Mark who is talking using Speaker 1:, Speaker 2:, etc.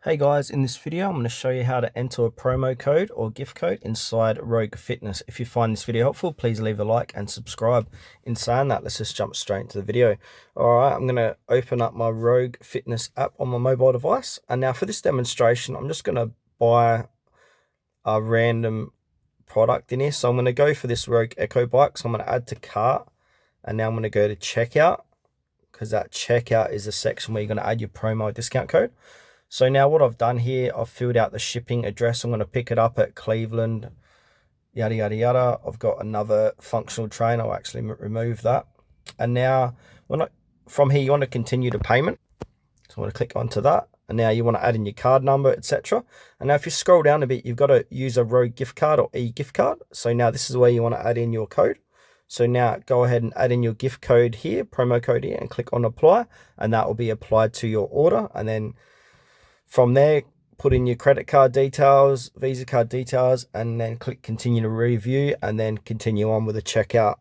Speaker 1: Hey guys, in this video I'm going to show you how to enter a promo code or gift code inside Rogue Fitness. If you find this video helpful, please leave a like and subscribe. In saying that, let's just jump straight into the video. Alright, I'm going to open up my Rogue Fitness app on my mobile device. And now for this demonstration, I'm just going to buy a random product in here. So I'm going to go for this Rogue Echo Bike. So I'm going to add to cart. And now I'm going to go to checkout, because that checkout is the section where you're going to add your promo discount code. So now what I've done here, I've filled out the shipping address. I'm going to pick it up at Cleveland, yada, yada, yada. I've got another functional train. I'll actually remove that. And now from here, you want to continue the payment. So I'm going to click onto that. And now you want to add in your card number, etc. And now if you scroll down a bit, you've got to use a Rogue gift card or e-gift card. So now this is where you want to add in your code. So now go ahead and add in your gift code here, promo code here, and click on apply. And that will be applied to your order. And then from there, put in your credit card details, Visa card details, and then click continue to review, and then continue on with the checkout